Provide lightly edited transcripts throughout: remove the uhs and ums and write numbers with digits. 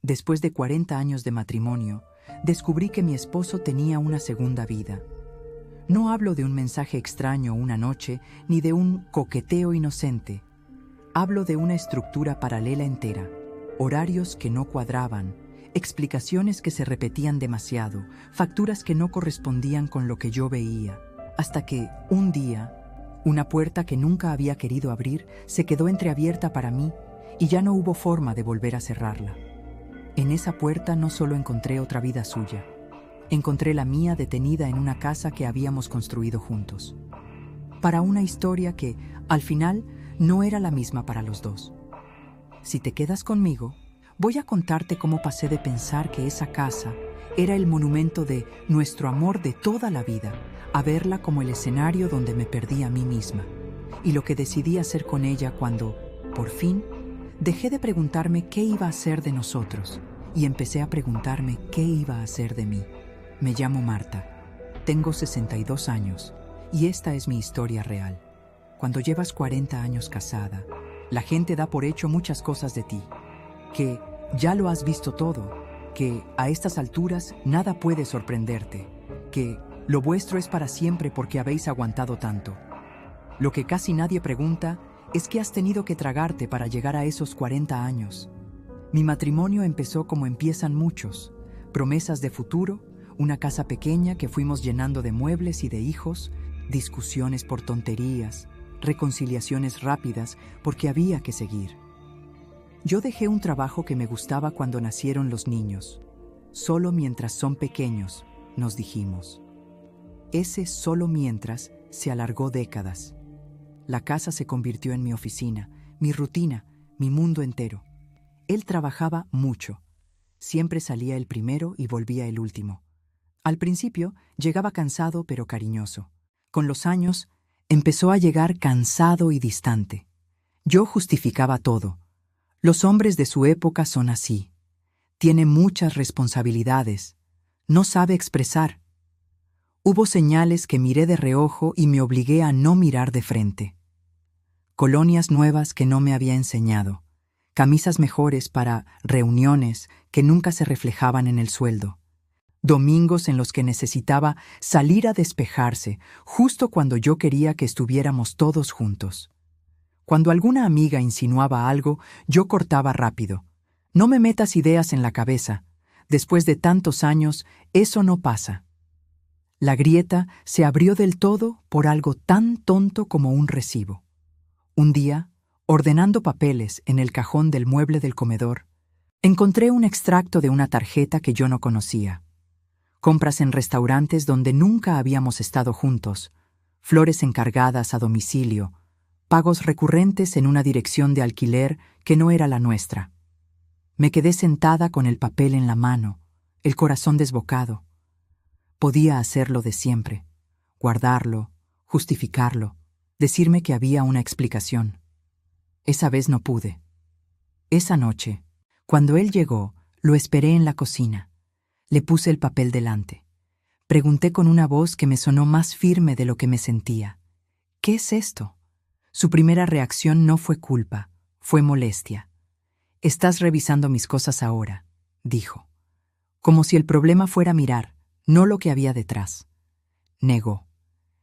Después de 40 años de matrimonio, descubrí que mi esposo tenía una segunda vida. No hablo de un mensaje extraño una noche, ni de un coqueteo inocente. Hablo de una estructura paralela entera, horarios que no cuadraban, explicaciones que se repetían demasiado, facturas que no correspondían con lo que yo veía, hasta que, un día, una puerta que nunca había querido abrir se quedó entreabierta para mí y ya no hubo forma de volver a cerrarla. En esa puerta no solo encontré otra vida suya, encontré la mía detenida en una casa que habíamos construido juntos, para una historia que, al final, no era la misma para los dos. Si te quedas conmigo, voy a contarte cómo pasé de pensar que esa casa era el monumento de nuestro amor de toda la vida, a verla como el escenario donde me perdí a mí misma, y lo que decidí hacer con ella cuando, por fin, dejé de preguntarme qué iba a ser de nosotros y empecé a preguntarme qué iba a hacer de mí. Me llamo Marta, tengo 62 años y esta es mi historia real. Cuando llevas 40 años casada, la gente da por hecho muchas cosas de ti, que ya lo has visto todo, que a estas alturas nada puede sorprenderte, que lo vuestro es para siempre porque habéis aguantado tanto. Lo que casi nadie pregunta es qué has tenido que tragarte para llegar a esos 40 años. Mi matrimonio empezó como empiezan muchos, promesas de futuro, una casa pequeña que fuimos llenando de muebles y de hijos, discusiones por tonterías, reconciliaciones rápidas porque había que seguir. Yo dejé un trabajo que me gustaba cuando nacieron los niños. Solo mientras son pequeños, nos dijimos. Ese solo mientras se alargó décadas. La casa se convirtió en mi oficina, mi rutina, mi mundo entero. Él trabajaba mucho. Siempre salía el primero y volvía el último. Al principio llegaba cansado pero cariñoso. Con los años empezó a llegar cansado y distante. Yo justificaba todo. Los hombres de su época son así. Tiene muchas responsabilidades. No sabe expresar. Hubo señales que miré de reojo y me obligué a no mirar de frente. Colonias nuevas que no me había enseñado. Camisas mejores para reuniones que nunca se reflejaban en el sueldo. Domingos en los que necesitaba salir a despejarse, justo cuando yo quería que estuviéramos todos juntos. Cuando alguna amiga insinuaba algo, yo cortaba rápido. No me metas ideas en la cabeza. Después de tantos años, eso no pasa. La grieta se abrió del todo por algo tan tonto como un recibo. Un día, ordenando papeles en el cajón del mueble del comedor, encontré un extracto de una tarjeta que yo no conocía. Compras en restaurantes donde nunca habíamos estado juntos, flores encargadas a domicilio, pagos recurrentes en una dirección de alquiler que no era la nuestra. Me quedé sentada con el papel en la mano, el corazón desbocado. Podía hacerlo de siempre, guardarlo, justificarlo, decirme que había una explicación. Esa vez no pude. Esa noche, cuando él llegó, lo esperé en la cocina. Le puse el papel delante. Pregunté con una voz que me sonó más firme de lo que me sentía. ¿Qué es esto? Su primera reacción no fue culpa, fue molestia. «Estás revisando mis cosas ahora», dijo. Como si el problema fuera mirar, no lo que había detrás. Negó.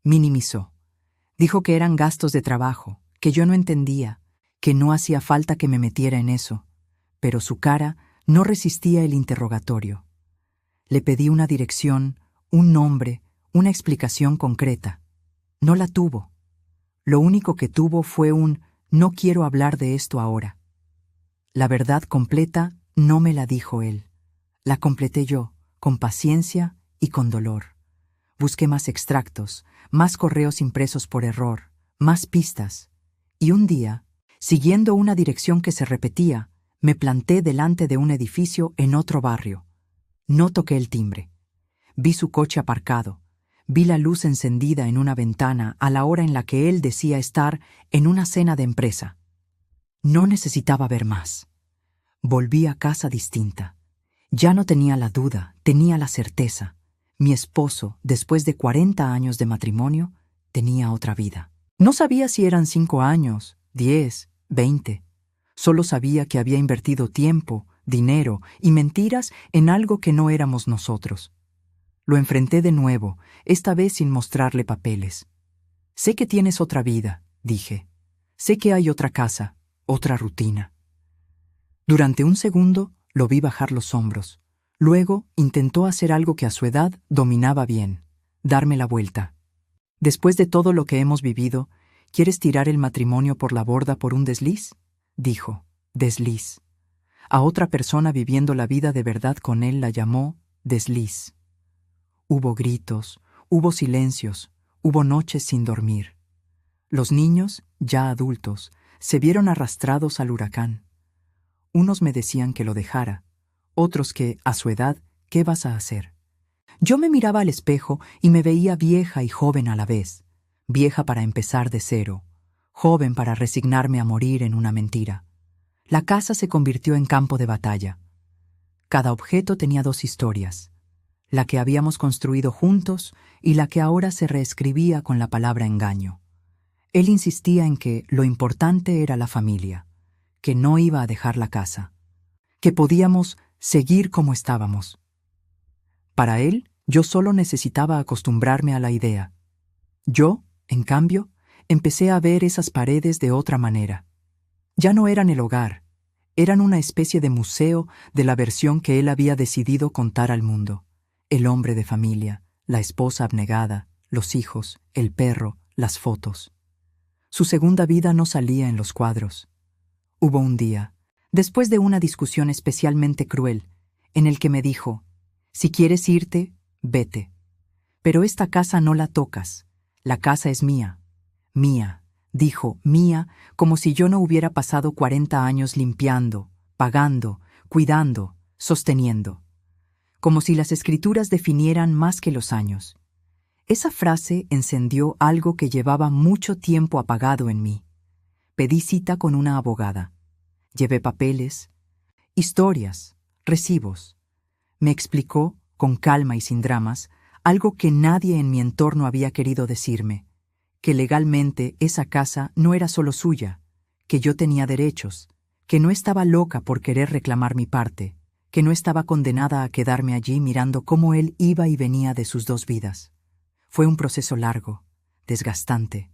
Minimizó. Dijo que eran gastos de trabajo, que yo no entendía, que no hacía falta que me metiera en eso. Pero su cara no resistía el interrogatorio. Le pedí una dirección, un nombre, una explicación concreta. No la tuvo. Lo único que tuvo fue un «no quiero hablar de esto ahora». La verdad completa no me la dijo él. La completé yo, con paciencia y con dolor. Busqué más extractos, más correos impresos por error, más pistas. Y un día, siguiendo una dirección que se repetía, me planté delante de un edificio en otro barrio. No toqué el timbre. Vi su coche aparcado. Vi la luz encendida en una ventana a la hora en la que él decía estar en una cena de empresa. No necesitaba ver más. Volví a casa distinta. Ya no tenía la duda, tenía la certeza. Mi esposo, después de 40 años de matrimonio, tenía otra vida. No sabía si eran 5 años, 10, 20. Solo sabía que había invertido tiempo, dinero y mentiras en algo que no éramos nosotros. Lo enfrenté de nuevo, esta vez sin mostrarle papeles. Sé que tienes otra vida, dije. Sé que hay otra casa, otra rutina. Durante un segundo lo vi bajar los hombros. Luego intentó hacer algo que a su edad dominaba bien, darme la vuelta. Después de todo lo que hemos vivido, ¿quieres tirar el matrimonio por la borda por un desliz? Dijo, desliz. A otra persona viviendo la vida de verdad con él la llamó desliz. Hubo gritos, hubo silencios, hubo noches sin dormir. Los niños, ya adultos, se vieron arrastrados al huracán. Unos me decían que lo dejara, otros que, a su edad, ¿qué vas a hacer? Yo me miraba al espejo y me veía vieja y joven a la vez, vieja para empezar de cero, joven para resignarme a morir en una mentira. La casa se convirtió en campo de batalla. Cada objeto tenía dos historias, la que habíamos construido juntos y la que ahora se reescribía con la palabra engaño. Él insistía en que lo importante era la familia, que no iba a dejar la casa, que podíamos seguir como estábamos. Para él, yo solo necesitaba acostumbrarme a la idea. Yo, en cambio, empecé a ver esas paredes de otra manera. Ya no eran el hogar, eran una especie de museo de la versión que él había decidido contar al mundo. El hombre de familia, la esposa abnegada, los hijos, el perro, las fotos. Su segunda vida no salía en los cuadros. Hubo un día, después de una discusión especialmente cruel, en el que me dijo, si quieres irte, vete. Pero esta casa no la tocas. La casa es mía. Mía, dijo, mía, como si yo no hubiera pasado 40 años limpiando, pagando, cuidando, sosteniendo. Como si las escrituras definieran más que los años. Esa frase encendió algo que llevaba mucho tiempo apagado en mí. Pedí cita con una abogada. Llevé papeles, historias, recibos. Me explicó, con calma y sin dramas, algo que nadie en mi entorno había querido decirme, que legalmente esa casa no era solo suya, que yo tenía derechos, que no estaba loca por querer reclamar mi parte, que no estaba condenada a quedarme allí mirando cómo él iba y venía de sus dos vidas. Fue un proceso largo, desgastante.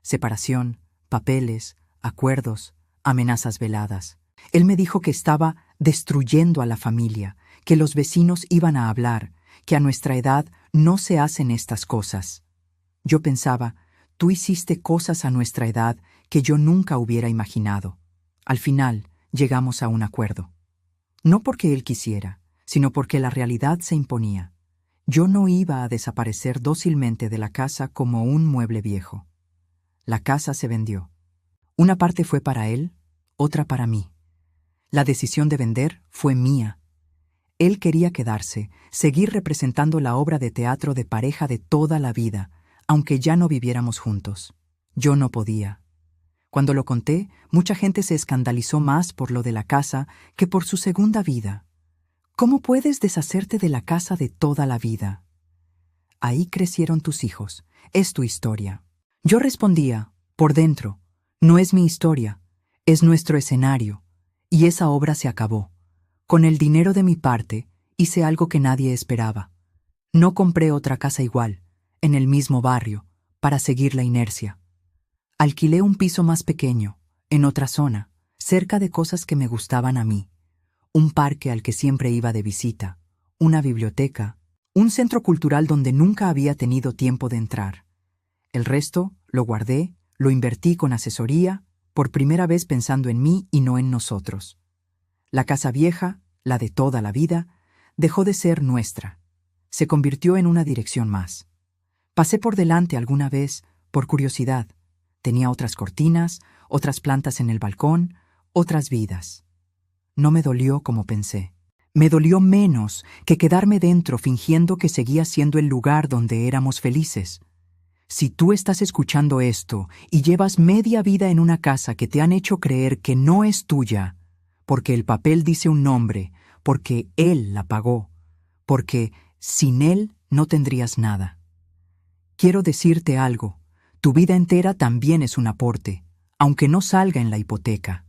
Separación, papeles, acuerdos, amenazas veladas. Él me dijo que estaba destruyendo a la familia, que los vecinos iban a hablar, que a nuestra edad no se hacen estas cosas. Yo pensaba, tú hiciste cosas a nuestra edad que yo nunca hubiera imaginado. Al final, llegamos a un acuerdo. No porque él quisiera, sino porque la realidad se imponía. Yo no iba a desaparecer dócilmente de la casa como un mueble viejo. La casa se vendió. Una parte fue para él, otra para mí. La decisión de vender fue mía. Él quería quedarse, seguir representando la obra de teatro de pareja de toda la vida, aunque ya no viviéramos juntos. Yo no podía. Cuando lo conté, mucha gente se escandalizó más por lo de la casa que por su segunda vida. ¿Cómo puedes deshacerte de la casa de toda la vida? Ahí crecieron tus hijos. Es tu historia. Yo respondía, por dentro, no es mi historia, es nuestro escenario. Y esa obra se acabó. Con el dinero de mi parte, hice algo que nadie esperaba. No compré otra casa igual, en el mismo barrio, para seguir la inercia. Alquilé un piso más pequeño, en otra zona, cerca de cosas que me gustaban a mí. Un parque al que siempre iba de visita, una biblioteca, un centro cultural donde nunca había tenido tiempo de entrar. El resto lo guardé, lo invertí con asesoría, por primera vez pensando en mí y no en nosotros. La casa vieja, la de toda la vida, dejó de ser nuestra. Se convirtió en una dirección más. Pasé por delante alguna vez, por curiosidad. Tenía otras cortinas, otras plantas en el balcón, otras vidas. No me dolió como pensé. Me dolió menos que quedarme dentro fingiendo que seguía siendo el lugar donde éramos felices. Si tú estás escuchando esto y llevas media vida en una casa que te han hecho creer que no es tuya, porque el papel dice un nombre, porque él la pagó, porque sin él no tendrías nada. Quiero decirte algo, tu vida entera también es un aporte, aunque no salga en la hipoteca.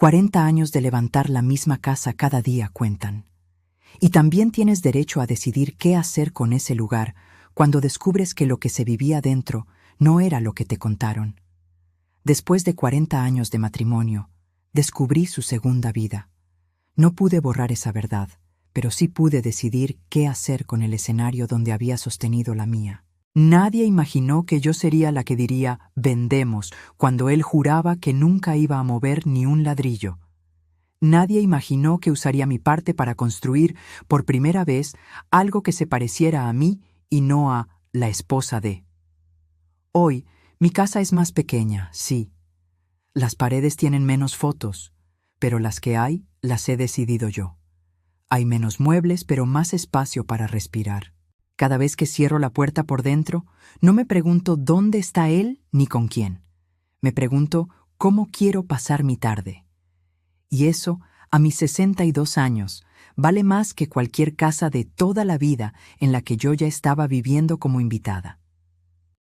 40 años de levantar la misma casa cada día cuentan. Y también tienes derecho a decidir qué hacer con ese lugar cuando descubres que lo que se vivía dentro no era lo que te contaron. Después de 40 años de matrimonio, descubrí su segunda vida. No pude borrar esa verdad, pero sí pude decidir qué hacer con el escenario donde había sostenido la mía. Nadie imaginó que yo sería la que diría «vendemos» cuando él juraba que nunca iba a mover ni un ladrillo. Nadie imaginó que usaría mi parte para construir, por primera vez, algo que se pareciera a mí y no a la esposa de. Hoy, mi casa es más pequeña, sí. Las paredes tienen menos fotos, pero las que hay, las he decidido yo. Hay menos muebles, pero más espacio para respirar. Cada vez que cierro la puerta por dentro, no me pregunto dónde está él ni con quién. Me pregunto cómo quiero pasar mi tarde. Y eso, a mis 62 años, vale más que cualquier casa de toda la vida en la que yo ya estaba viviendo como invitada.